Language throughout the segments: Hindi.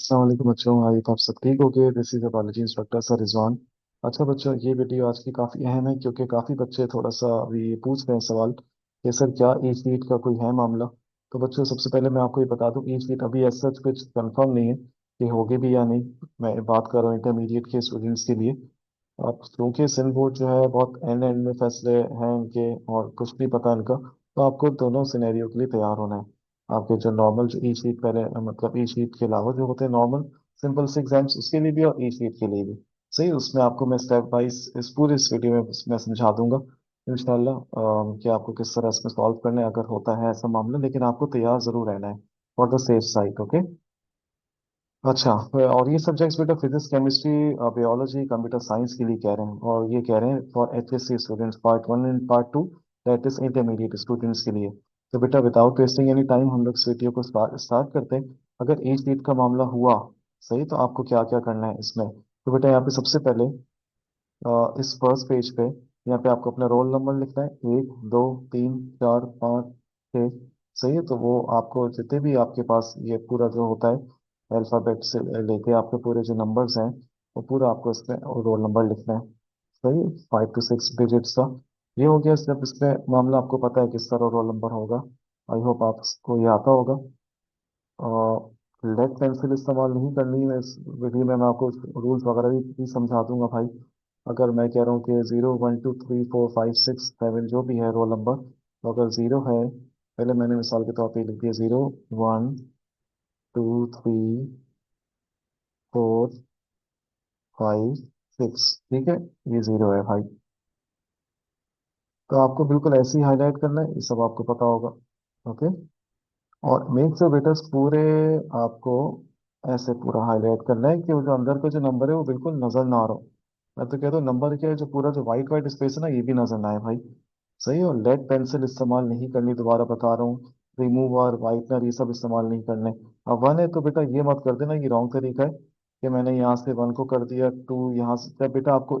अस्सलाम वालेकुम बच्चों। आई आप सब ठीक हो गए। This is biology instructor sir Rizwan. अच्छा बच्चों, ये वीडियो आज की काफ़ी अहम है क्योंकि काफ़ी बच्चे थोड़ा सा अभी पूछ रहे हैं सवाल कि सर क्या ई शीट का कोई है मामला। तो बच्चों सबसे पहले मैं आपको ये बता दूं, ई शीट अभी एज सच कुछ कंफर्म नहीं है कि होगी भी या नहीं। मैं बात कर रहा हूँ इंटरमीडिएट के स्टूडेंट्स के लिए। अब क्योंकि सिंध बोर्ड जो है बहुत एंड एंड में फैसले हैं इनके और कुछ नहीं पता इनका, तो आपको दोनों सिनेरियो के लिए तैयार होना है। आपके जो नॉर्मल जो ई शीट पहले मतलब ई शीट के अलावा जो होते हैं नॉर्मल सिंपल से एग्जाम्स, उसके लिए भी और ई शीट के लिए भी। सही, उसमें आपको मैं स्टेप वाइज इस पूरे इस वीडियो में मैं समझा दूंगा इंशाल्लाह कि आपको किस तरह इसमें सॉल्व करना है अगर होता है ऐसा मामला। लेकिन आपको तैयार जरूर रहना है for the safe side. Okay. अच्छा, और ये सब्जेक्ट्स बेटा physics, chemistry, biology, computer science के लिए कह रहे हैं, और ये कह रहे हैं for HSC students part one and part two, that is intermediate students के लिए। तो बेटा विदाउट वेस्टिंग एनी टाइम हम लोग इस वीडियो को स्टार्ट करते हैं। अगर एज शीट का मामला हुआ सही, तो आपको क्या क्या करना है इसमें। तो बेटा यहाँ पे सबसे पहले इस फर्स्ट पेज पे यहाँ पे आपको अपना रोल नंबर लिखना है, 1 2 3 4 5 6। सही है, तो वो आपको जितने भी आपके पास ये पूरा जो होता है अल्फ़ाबेट से लेके आपके पूरे जो नंबर्स हैं, वो पूरा आपको इसमें रोल नंबर लिखना है। सही, 5 to 6 डिजिट्स का। ये हो गया। जब इसमें मामला आपको पता है किस तरह रोल नंबर होगा, आई होप आपको ये आता होगा। लेड पेंसिल इस्तेमाल नहीं करनी है इस विधि में। मैं आपको रूल्स वगैरह भी समझा दूंगा भाई। अगर मैं कह रहा हूँ कि 0 1 2 3 4 5 6 7 जो भी है रोल नंबर, तो अगर जीरो है, पहले मैंने मिसाल के तौर पे लिख दिया 0 1 2 3 4 5 6। ठीक है, ये जीरो है भाई। तो आपको बिल्कुल ऐसे ही हाईलाइट करना है, ये सब आपको पता होगा। ओके। और मेक श्योर बेटा पूरे आपको ऐसे पूरा हाईलाइट करना है कि वो जो अंदर का जो नंबर है वो बिल्कुल नजर ना आ रहा हो। मैं तो कहता हूँ नंबर क्या है, जो पूरा जो वाइट वाइट स्पेस है ना, ये भी नजर ना आए भाई। सही है। और लेड पेंसिल इस्तेमाल नहीं करनी, दोबारा बता रहा हूँ। रिमूव और वाइटनर ये सब इस्तेमाल नहीं करने। अब वन है तो बेटा ये मत कर देना, ये रॉन्ग तरीका है कि मैंने यहाँ से वन को कर दिया टू, यहाँ से जब बेटा आपको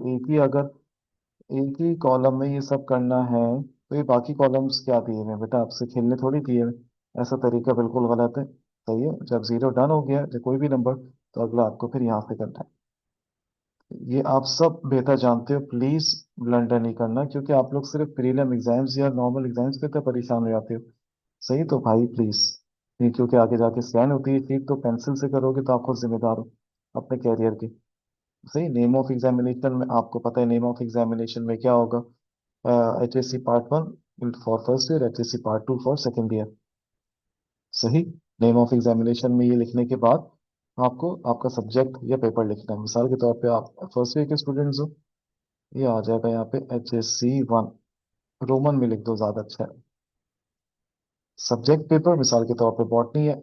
एक ही कॉलम में ये सब करना है, तो ये बाकी कॉलम्स क्या दिए हुए हैं बेटा, आपसे खेलने थोड़ी दिए हुए हैं। ऐसा तरीका बिल्कुल गलत है। सही है, जब जीरो डन हो गया जो कोई भी नंबर, तो अगला आपको फिर यहाँ से करना है। ये आप सब बेहतर जानते हो, प्लीज ब्लंडर नहीं करना, क्योंकि आप लोग सिर्फ प्रीलिम एग्जाम्स या नॉर्मल एग्जाम्स पे तो परेशान हो जाते हो। सही, तो भाई प्लीज, ये क्योंकि आगे जाके स्कैन होती है ठीक, तो पेंसिल से करोगे तो आप खुद जिम्मेदार हो अपने कैरियर के। सही। नेम ऑफ एग्जामिनेशन में आपको पता है, नेम ऑफ एग्जामिनेशन में क्या होगा। HSC part one for first year, HSC part two for second year. सही। नेम ऑफ एग्जामिनेशन में ये लिखने के बाद आपको आपका सब्जेक्ट या पेपर लिखना है। मिसाल के तौर पे आप फर्स्ट ईयर के स्टूडेंट्स हो, ये आ जाएगा यहाँ पे HSC 1, रोमन में लिख दो, ज्यादा अच्छा है। सब्जेक्ट पेपर मिसाल के तौर पे बॉटनी है,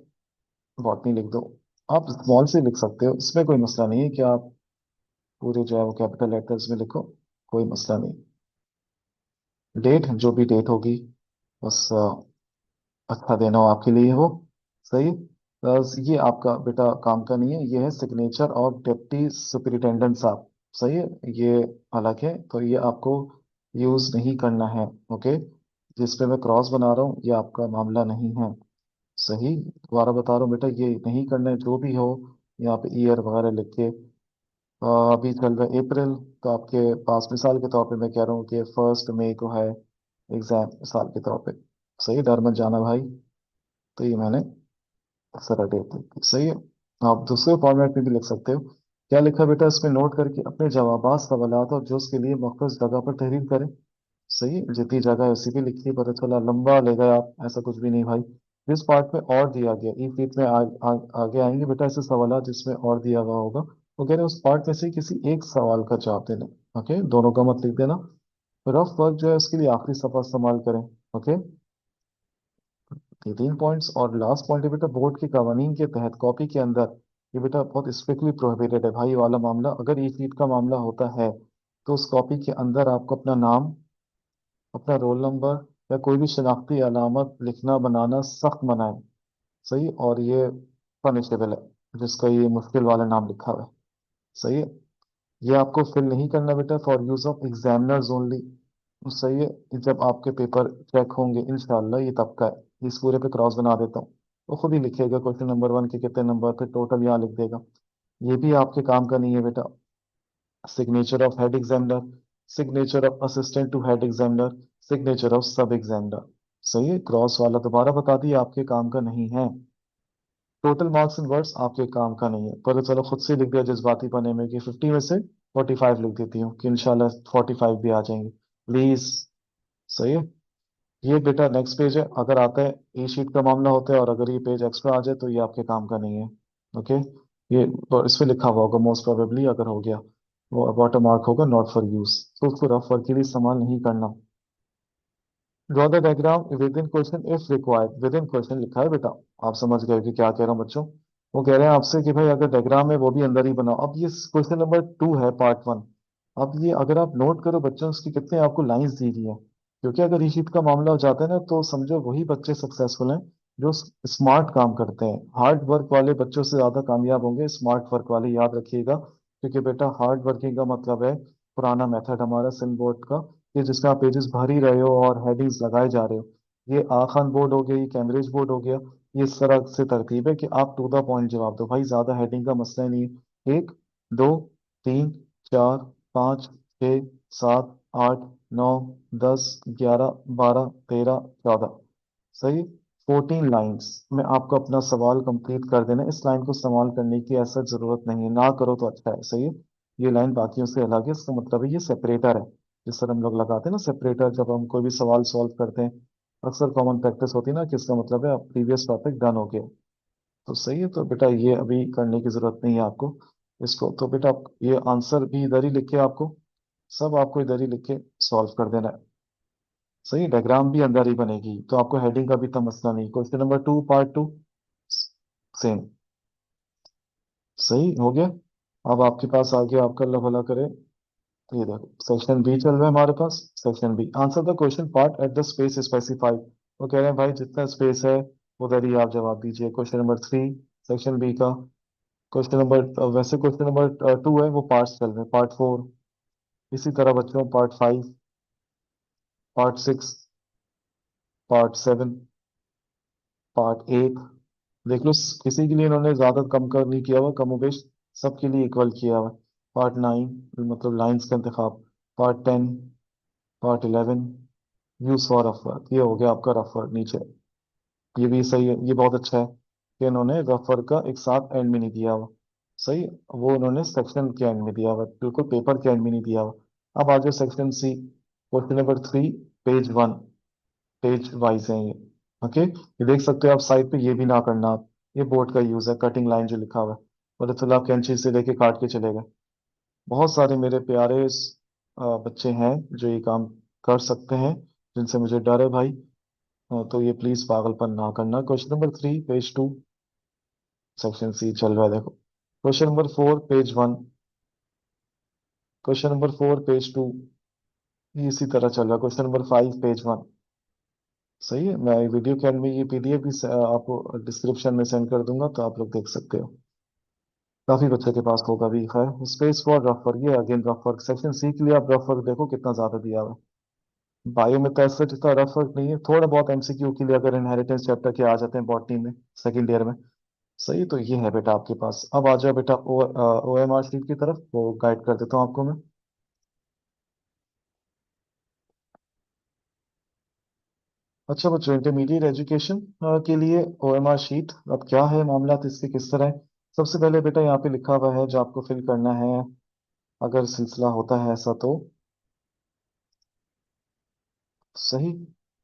बॉटनी लिख दो। आप स्मॉल से लिख सकते हो, इसमें कोई मसला नहीं है कि आप पूरे जो है वो कैपिटल लेटर्स में लिखो, कोई मसला नहीं। डेट जो भी डेट होगी, बस अच्छा देना हो आपके लिए हो। सही। बस ये आपका बेटा काम का नहीं है, ये है सिग्नेचर और डिप्टी सुपरिटेंडेंट साहब। सही है, ये अलग है, तो ये आपको यूज नहीं करना है। ओके। जिस पे मैं क्रॉस बना रहा हूँ ये आपका मामला नहीं है। सही, दोबारा बता रहा हूँ बेटा, ये नहीं करना है जो भी हो। यहाँ पे ईयर वगैरह लिख के अभी चल रहा है अप्रैल, तो आपके पास मिसाल के तौर पे मैं कह रहा हूँ कि 1 मई को है एग्जाम, मिसाल के तौर पे। सही, डर मत जाना भाई। तो ये मैंने सरल डेट लिख दी। सही है। आप दूसरे फॉर्मेट में भी लिख सकते हो। क्या लिखा बेटा इसमें, नोट करके अपने जवाबात, सवालात और जोश के लिए मख्सूस जगह पर तहरीर करें। सही है, जितनी जगह है उसी पे लिखिए, पता चला लंबा ले गए आप, ऐसा कुछ भी नहीं भाई। जिस पार्ट में और दिया गया ई फीट में आगे आएंगे बेटा ऐसे सवाल जिसमें और दिया हुआ होगा, वो कह रहे हैं उस पार्ट में से किसी एक सवाल का जवाब देना। ओके, दोनों का मत लिख देना। रफ वर्क जो है उसके लिए आखिरी सफा इस्तेमाल करें। ओके। ये 3 पॉइंट्स, और लास्ट पॉइंट है बेटा, बोर्ड के कवानीन के तहत कॉपी के अंदर, ये बेटा बहुत स्ट्रिक्टली प्रोहिबिटेड है भाई वाला मामला। अगर ई फीट का मामला होता है तो उस कॉपी के अंदर आपको अपना नाम, अपना रोल नंबर या कोई भी शनाख्ती अलामत लिखना बनाना सख्त मना है। सही, और ये पनिशेबल है जिसका ये मुश्किल वाला नाम लिखा हुआ है। सही है, ये आपको फिल नहीं करना बेटा, for use of examiners only. सही है, जब आपके पेपर चेक होंगे इंशाल्लाह, ये तब का है। इस पूरे पे क्रॉस बना देता हूँ। वो खुद ही लिखेगा क्वेश्चन नंबर 1 के कितने नंबर थे, टोटल यहाँ लिख देगा। ये भी आपके काम का नहीं है बेटा। Signature of head examiner, signature of assistant to head examiner, signature of sub examiner. सही है, क्रॉस वाला दोबारा बता दिया, आपके काम का नहीं है। टोटल मार्क्स इन वर्ड्स आपके काम का नहीं है, पर चलो खुद से लिख दिया जज्बाती पने में कि 50 में से 45 लिख देती हूँ, कि इंशाल्लाह 45 भी आ जाएंगे प्लीज। सही है। ये बेटा नेक्स्ट पेज है, अगर आता है ए शीट का मामला होता है, और अगर ये पेज एक्स्ट्रा आ जाए तो ये आपके काम का नहीं है। ओके। ये तो इस पे लिखा हुआ होगा मोस्ट प्रोबेबली, अगर हो गया वो वाटर मार्क होगा नॉट फॉर यूज, तो उसको रफ वर्क के लिए इस्तेमाल नहीं करना। Draw the diagram with in question if required, with in question लिखा है बेटा। आप समझ गए कि क्या कह रहा हूँ बच्चों। वो कह रहे हैं आपसे कि भाई अगर डायग्राम है वो भी अंदर ही बनाओ। अब ये क्वेश्चन नंबर 2 है, पार्ट 1। अब ये अगर आप नोट करो बच्चों, इसकी कितने आपको लाइंस दी हुई है, क्योंकि अगर इस चीज का मामला हो जाता है ना, तो समझो वही बच्चे सक्सेसफुल हैं जो स्मार्ट काम करते हैं। हार्ड वर्क वाले बच्चों से ज्यादा कामयाब होंगे स्मार्ट वर्क वाले, याद रखिएगा। क्योंकि बेटा हार्ड वर्किंग का मतलब है पुराना मेथड हमारा सिन बोर्ड का, कि जिसमें आप पेजेस भर ही रहे हो और हेडिंग्स लगाए जा रहे हो। ये आखान बोर्ड हो गया, ये कैम्ब्रिज बोर्ड हो गया। ये इस तरह से तरतीब है कि आप टू द पॉइंट जवाब दो भाई, ज्यादा हेडिंग का मसला ही नहीं है। 1, 2, 3, 4, 5, 6, 7, 8, 9, 10, 11, 12, 13, 14। सही। 14 लाइन्स में आपको अपना सवाल कंप्लीट कर देना है। इस लाइन को इस्तेमाल करने की ऐसा जरूरत नहीं है, ना करो तो अच्छा है। सही है। ये लाइन बाकियों से अलग है, इसका मतलब है ये सेपरेटर है। जिस तरह हम लोग लगाते हैं ना सेपरेटर जब हम कोई भी सवाल सॉल्व करते हैं, अक्सर कॉमन प्रैक्टिस होती है ना कि इसका मतलब है प्रीवियस टॉपिक डन हो गया। तो सही है, तो बेटा ये अभी करने की जरूरत नहीं है आपको इसको। तो बेटा ये आंसर भी इधर ही लिख के आपको, सब आपको इधर ही लिख के सॉल्व कर देना है। सही, डायग्राम भी अंदर ही बनेगी, तो आपको हेडिंग का भी इतना मसला नहीं। Question number 2 part 2 same. सही हो गया। अब आपके पास आ गया, आपका अल्लाह भला करे। तो ये देखो सेक्शन बी चल रहा है हमारे पास। Section B, answer the question part eight the space specified. वो कह रहे हैं भाई जितना स्पेस है उधर ही आप जवाब दीजिए। क्वेश्चन नंबर 3 सेक्शन बी का। क्वेश्चन नंबर वैसे क्वेश्चन नंबर 2 है, वो पार्ट्स चल रहे हैं, पार्ट 4। इसी तरह बच्चों पार्ट 5, पार्ट 6, पार्ट 7, पार्ट 8। देख लो किसी के लिए इन्होंने ज्यादा कम कर नहीं किया हुआ, कमोबेश सबके लिए इक्वल किया हुआ। पार्ट 9 मतलब लाइंस का इंतखाब। Part 10, part 11, use for rough work. ये हो गया आपका रफ वर्क नीचे। ये भी सही है, ये बहुत अच्छा है कि इन्होंने रफ वर्क का एक साथ एंड में नहीं दिया हुआ। सही। वो उन्होंने सेक्शन के एंड में दिया हुआ, बिल्कुल पेपर के एंड में नहीं दिया हुआ। अब आ जाओ section C, question number 3, page 1। Page wise है ये। ओके, ये देख सकते हो आप साइड पे, ये भी ना करना आप। ये बोर्ड का यूज है, कटिंग लाइन जो लिखा हुआ है, और तो आप कैंची से लेके काट के चले गए। बहुत सारे मेरे प्यारे बच्चे हैं जो ये काम कर सकते हैं, जिनसे मुझे डर है भाई। तो ये प्लीज पागलपन ना करना। Question number 3 page 2, section C चल रहा है देखो। Question number 4 page 1, question number 4 page 2, ये इसी तरह चल रहा है। Question number 5 page 1। सही है, मैं वीडियो के एंड में ये पीडीएफ भी आपको डिस्क्रिप्शन में सेंड कर दूंगा, तो आप लोग देख सकते हो। काफी बच्चों के पास होगा भी। है स्पेस फॉर रफ वर्क, ये again rough work. Section C के लिए आप रफ वर्क देखो कितना ज्यादा दिया हुआ है। बायो में तो ऐसा जितना रफ वर्क नहीं है, थोड़ा बहुत एमसीक्यू के लिए अगर इनहेरिटेंस चैप्टर के आ जाते हैं बॉटनी में सेकेंड ईयर में। सही, तो ये है बेटा आपके पास। अब आ जाओ बेटा OMR शीट की तरफ, वो गाइड कर देता हूँ आपको मैं। अच्छा बच्चों, इंटरमीडिएट एजुकेशन के लिए OMR शीट अब क्या है मामला, तो इसके किस तरह है। सबसे पहले बेटा यहाँ पे लिखा हुआ है जो आपको फिल करना है, अगर सिलसिला होता है ऐसा तो। सही।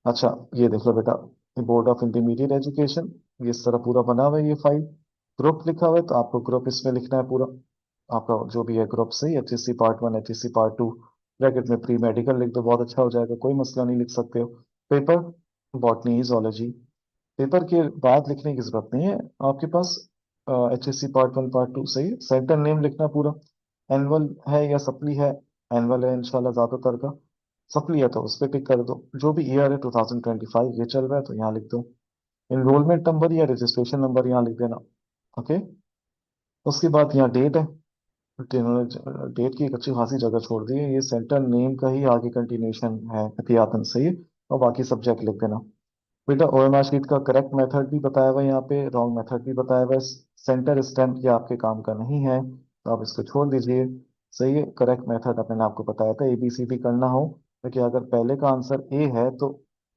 अच्छा, ये देख लो बेटा, बोर्ड ऑफ इंटरमीडिएट एजुकेशन, ये इस तरह पूरा बना हुआ है ये फाइल। ग्रुप लिखा हुआ है, तो आपको ग्रुप इसमें लिखना है पूरा। आपका जो भी है ग्रुप। सही, HSC part 1, HSC part 2, bracket में प्री मेडिकल लिख दो, बहुत अच्छा हो जाएगा, कोई मसला नहीं, लिख सकते हो। Paper, botany zoology. पेपर के बाद लिखने की जरूरत नहीं है आपके पास। HSC part 1 part 2। सही, सेंटर नेम लिखना पूरा। एनुअल है या सप्ली है, एनुअल है इंशाल्लाह ज्यादातर का। सप्ली है तो उस पर टिक कर दो। जो भी ईयर है 2025 ये चल रहा है, तो यहाँ लिख दो। इनरोलमेंट नंबर या रजिस्ट्रेशन नंबर यहाँ लिख देना। ओके। उसके बाद यहाँ डेट है, तो इन्होंने डेट की एक अच्छी खासी जगह छोड़ दी है, ये सेंटर नेम का ही आगे कंटिन्यूशन है एहतियातन। सही है, और बाकी सब्जेक्ट लिख देना। बेटा ओएमआर शीट का करेक्ट मेथड भी बताया हुआ है, यहाँ पे रॉन्ग मेथड भी बताया हुआ है। सेंटर स्टैम्प ये आपके काम का नहीं है, तो आप इसको छोड़ दीजिए। सही है, करेक्ट मेथड अपने आपको बताया था। ABCD करना हो तो कि अगर पहले का आंसर ए है तो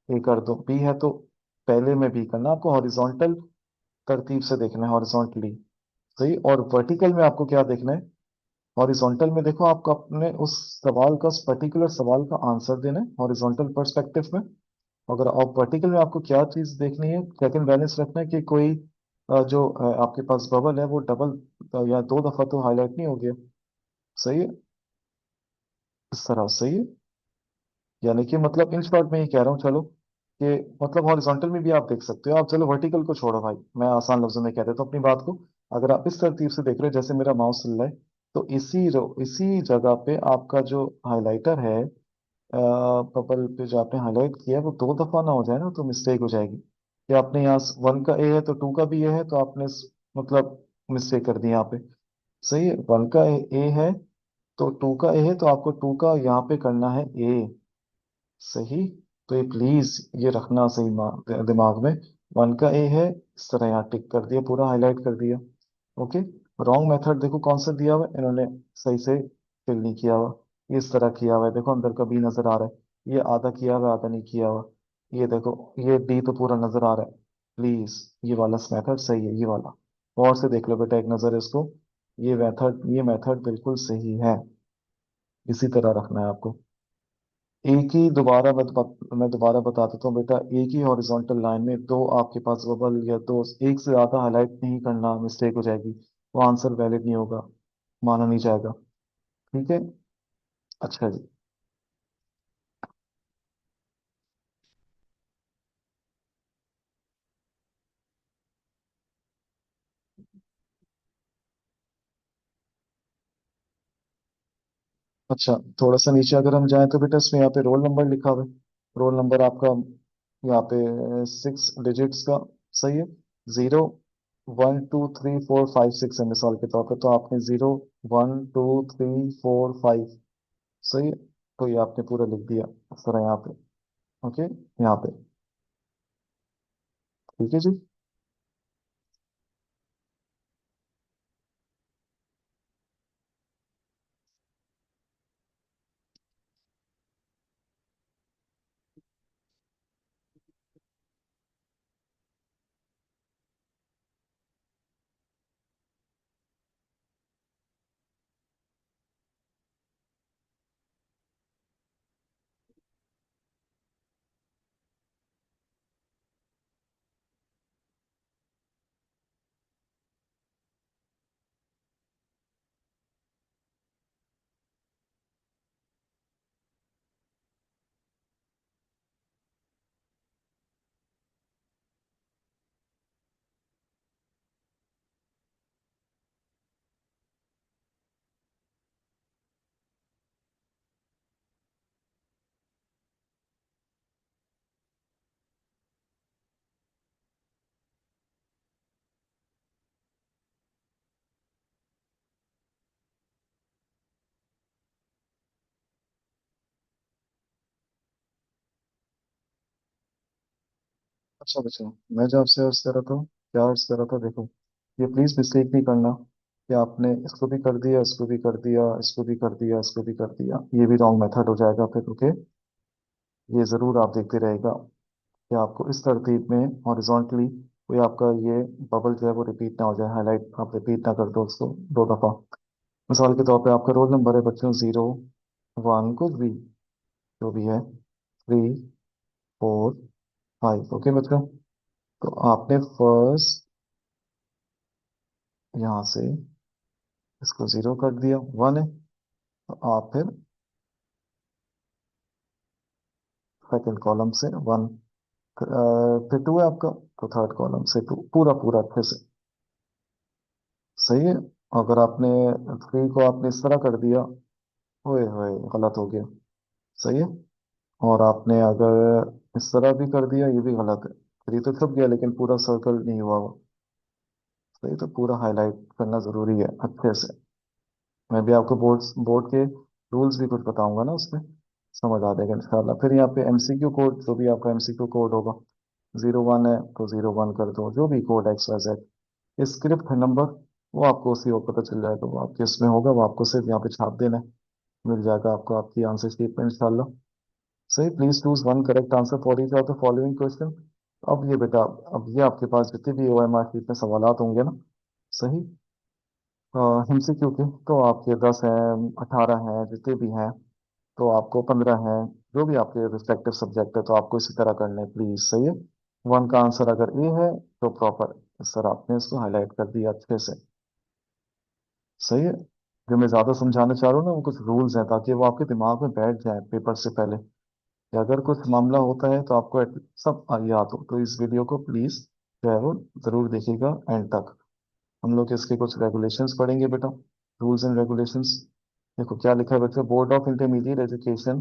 ए कर दो, बी है तो पहले में बी करना। आपको हॉरिजॉन्टल तरतीब से देखना है, हॉरिजॉन्टली। सही। और वर्टिकल में आपको क्या देखना है? हॉरिजॉन्टल में देखो, आपको अपने उस सवाल का, उस पर्टिकुलर सवाल का आंसर देना है हॉरिजॉन्टल पर्सपेक्टिव में। अगर आप वर्टिकल में आपको क्या चीज देखनी है, चेक एंड बैलेंस रखना है कि कोई जो आपके पास बबल है वो डबल या दो दफा तो हाईलाइट नहीं हो गया। सही है, इस तरह। सही है, यानी कि मतलब इन शॉर्ट में ये कह रहा हूँ चलो कि मतलब हॉरिजॉन्टल में भी आप देख सकते हो आप। चलो वर्टिकल को छोड़ो भाई, मैं आसान लफ्जों में कह देता हूँ अपनी बात को। अगर आप इस तरतीब से देख रहे हो जैसे मेरा माउस चल रहा है, तो इसी जगह पे आपका जो हाइलाइटर है, बबल पे जो आपने हाईलाइट किया है वो दो दफा ना हो जाए ना, तो मिस्टेक हो जाएगी। कि आपने यहाँ वन का ए है तो टू का भी ए है, तो आपने मतलब मिस्टेक कर दी यहाँ पे। सही है, वन का ए है तो टू का ए है, तो आपको टू का यहाँ पे करना है ए। सही। तो ये प्लीज ये रखना सही दिमाग में। वन का ए है, इस तरह यहाँ टिक कर दिया, पूरा हाईलाइट कर दिया। ओके। रॉन्ग मेथड देखो कौन सा दिया हुआ है इन्होंने, सही से फिल नहीं किया हुआ। ये इस तरह किया हुआ है, देखो अंदर का बी नजर आ रहा है, ये आधा किया हुआ है, आधा नहीं किया हुआ। ये देखो, ये डी तो पूरा नजर आ रहा है। प्लीज ये वाला मेथड सही है, ये वाला। और से देख लो बेटा एक नजर इसको। ये मेथड बिल्कुल सही है। इसी तरह रखना है आपको। एक ही दोबारा मैं दोबारा बता देता हूँ बेटा, एक ही हॉरिजॉन्टल लाइन में दो आपके पास बबल या दो, एक से ज्यादा हाईलाइट नहीं करना, मिस्टेक हो जाएगी। वो आंसर वैलिड नहीं होगा, माना नहीं जाएगा। ठीक है। अच्छा जी। अच्छा, थोड़ा सा नीचे अगर हम जाएं तो बेटा इसमें यहाँ पे रोल नंबर लिखा हुआ है। रोल नंबर आपका यहाँ पे 6 डिजिट्स का। सही है। 0 1 2 3 4 5 6 है मिसाल के तौर पे, तो आपने 0 1 2 3 4 5। सही है। तो ये आपने पूरा लिख दिया इस तरह यहाँ पे। ओके। यहाँ पे। ठीक है जी। अच्छा बच्चा, मैं जो आपसे अर्ज कर रहा था, क्या अर्ज कर रहा था देखो, ये प्लीज मिस्टेक नहीं करना कि आपने इसको भी कर दिया, इसको भी कर दिया, इसको भी कर दिया, इसको भी कर दिया। ये भी रॉन्ग मेथड हो जाएगा फिर। ओके। ये जरूर आप देखते रहेगा कि आपको इस तरतीब में हॉरिजॉन्टली कोई आपका ये बबल जो है वो रिपीट ना हो जाए, हाईलाइट आप रिपीट ना कर दो उसको दो दफा। मिसाल के तौर पे आपका रोल नंबर है बच्चों 0 1, कुछ भी जो भी है, 3 4 5। ओके बच्चों, तो आपने फर्स्ट यहाँ से इसको 0 कर दिया, 1 है, तो आप फिर सेकंड कॉलम से 1, फिर 2 है आपका, तो थर्ड कॉलम से 2, पूरा पूरा अच्छे से। सही है। अगर आपने 3 को आपने इस तरह कर दिया, ओए होए गलत हो गया। सही है। और आपने अगर इस तरह भी कर दिया, ये भी गलत है। 3 तो छुप गया लेकिन पूरा सर्कल नहीं हुआ वो। सही, तो पूरा हाईलाइट करना जरूरी है अच्छे से। मैं भी आपको बोर्ड बोर्ड के रूल्स भी कुछ बताऊंगा ना उसमें, समझ आ जाएगा इंशाल्लाह। फिर यहाँ पे MCQ कोड, जो भी आपका MCQ कोड होगा, 01 है तो 01 कर दो, जो भी कोड XYZ स्क्रिप्ट नंबर, वो आपको उसी वक्त पता चल जाएगा, वो आपके इसमें होगा, वो आपको सिर्फ यहाँ पे छाप देना है, मिल जाएगा आपको आपकी आंसर शीट में इंशाल्लाह। सही, please choose one correct answer for each of the following question. अब ये बेटा, अब ये आपके पास जितने भी OMR शीट में सवालात होंगे ना, सही, MCQ के, तो आपके 10 हैं, 18 हैं, जितने भी हैं, तो आपको 15 हैं, जो भी आपके रिस्पेक्टिव सब्जेक्ट है, तो आपको इसी तरह करना है प्लीज। सही है, वन का आंसर अगर ए है तो प्रॉपर सर आपने इसको हाईलाइट कर दिया अच्छे से। सही है, जो मैं ज्यादा समझाना चाह रहा हूँ ना, वो कुछ रूल्स हैं ताकि वो आपके दिमाग में बैठ जाए पेपर से पहले, कि अगर कुछ मामला होता है तो आपको सब याद हो। तो इस वीडियो को प्लीज जो है वो जरूर देखिएगा एंड तक। हम लोग इसके कुछ रेगुलेशंस पढ़ेंगे बेटा, रूल्स एंड रेगुलेशंस। देखो क्या लिखा है बच्चों, board of intermediate education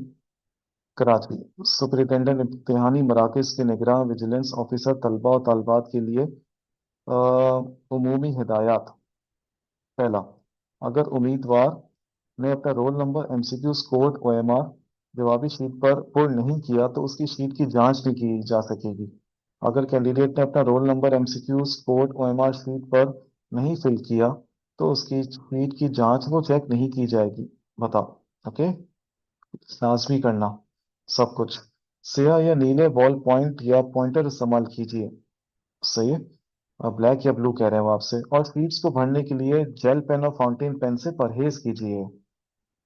Karachi, superintendent इम्तिहानी मराकज के निगरान विजिलेंस ऑफिसर तलबा और तलबात के लिए उमूमी हिदायत। पहला, अगर उम्मीदवार ने अपना roll number MCQ score OMR जवाबी शीट पर पुर नहीं किया तो उसकी शीट की जांच नहीं की जा सकेगी। अगर कैंडिडेट ने अपना roll number MCQ score OMR sheet पर नहीं फिल किया तो उसकी शीट की जांच वो चेक नहीं की जाएगी। बताओ। ओके, लाजमी करना सब कुछ। स्याह या नीले बॉल पॉइंट या पॉइंटर इस्तेमाल कीजिए। सही है, ब्लैक या ब्लू कह रहे हैं वो आपसे। और शीट्स को भरने के लिए जेल पेन और फाउंटेन पेन से परहेज कीजिए।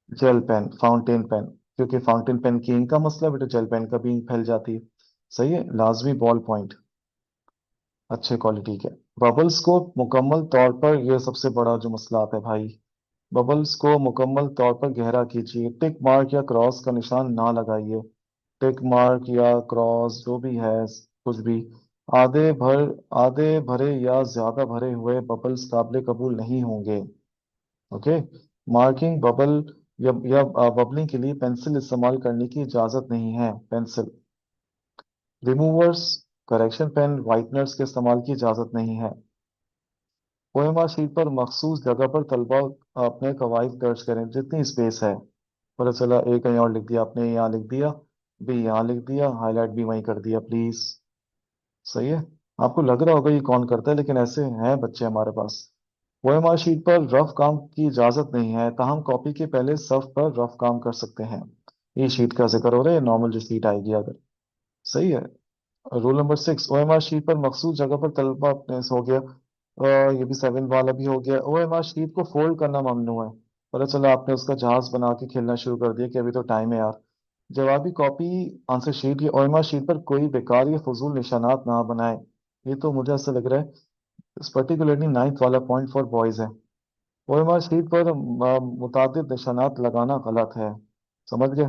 जेल पेन, फाउंटेन पेन, क्योंकि फाउंटेन पेन की इंक का मसला है बेटा, जेल पेन का भी इंक फैल जाती है। सही है, लाजमी बॉल पॉइंट अच्छे क्वालिटी के। बबल्स को मुकम्मल तौर पर, यह सबसे बड़ा जो मसला आता है भाई, बबल्स को मुकम्मल तौर पर गहरा कीजिए। टिक मार्क या क्रॉस का निशान ना लगाइए। टिक मार्क या क्रॉस जो भी है, कुछ भी, आधे भर आधे भरे या ज्यादा भरे हुए बबल्स काबिल कबूल नहीं होंगे। ओके, मार्किंग बबल या बबलिंग के लिए पेंसिल इस्तेमाल करने की इजाजत नहीं है। पेंसिल रिमूवर्स, करेक्शन पेन, वाइटनर्स के इस्तेमाल की इजाजत नहीं है। OMR शीट पर मखसूस जगह पर तलबा अपने कवायद दर्ज करें जितनी स्पेस है। पता चला ए कहीं और लिख दिया आपने, यहाँ लिख दिया, बी यहाँ लिख दिया, हाईलाइट भी वहीं कर दिया प्लीज। सही है, आपको लग रहा होगा ये कौन करता है, लेकिन ऐसे हैं बच्चे हमारे पास। OMR शीट पर रफ काम की इजाजत नहीं है, ताहम कॉपी के पहले सफ पर रफ काम कर सकते हैं। ये शीट का जिक्र हो रहा है, नॉर्मल जो शीट आएगी अगर। सही है। रूल नंबर 6, OMR शीट पर मखसूस जगह पर तलबा अपने हो गया। ये भी 7 वाला भी हो गया। OMR शीट को फोल्ड करना ममनू है। पता चला आपने उसका जहाज बना के खेलना शुरू कर दिया कि अभी तो टाइम है यार। जवाबी कॉपी, आंसर शीट या OMR शीट पर कोई बेकार या फजूल निशानात ना बनाए। ये तो मुझे ऐसा लग रहा है इस पर्टिकुलरली 9th वाला पॉइंट फॉर बॉयज है। OMR शीट पर मुतादिद निशानात लगाना गलत है। समझ गए,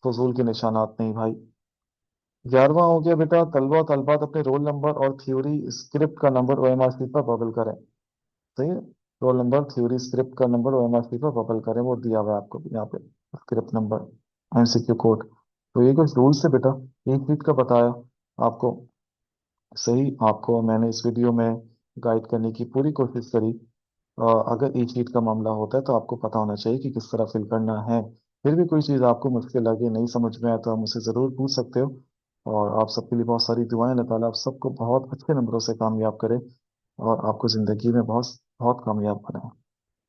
फजूल के निशानात नहीं भाई। 11वां हो गया बेटा, तलबा तलबात अपने रोल नंबर और थ्योरी स्क्रिप्ट का नंबर OMR शीट पर बबल करें। सही है, रोल नंबर थ्योरी स्क्रिप्ट का नंबर OMR शीट पर बबल करें, वो दिया हुआ है आपको यहाँ पे, स्क्रिप्ट नंबर, MCQ कोड। तो ये कुछ रूल्स है बेटा, एक शीट का बताया आपको। सही, आपको मैंने इस वीडियो में गाइड करने की पूरी कोशिश करी। अगर एक शीट का मामला होता है तो आपको पता होना चाहिए कि किस तरह फिल करना है। फिर भी कोई चीज़ आपको मुश्किल लगे, नहीं समझ में आए, तो आप मुझसे ज़रूर पूछ सकते हो। और आप सबके लिए बहुत सारी दुआएं, अल्लाह ताला आप सबको बहुत अच्छे नंबरों से कामयाब करे और आपको ज़िंदगी में बहुत बहुत कामयाब बनाए।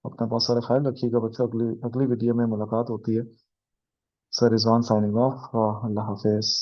अपना बहुत सारा ख्याल रखिएगा बच्चों, अगली अगली वीडियो में मुलाकात होती है। सर रिजवान साइनिंग ऑफ, अल्लाह हाफिज़।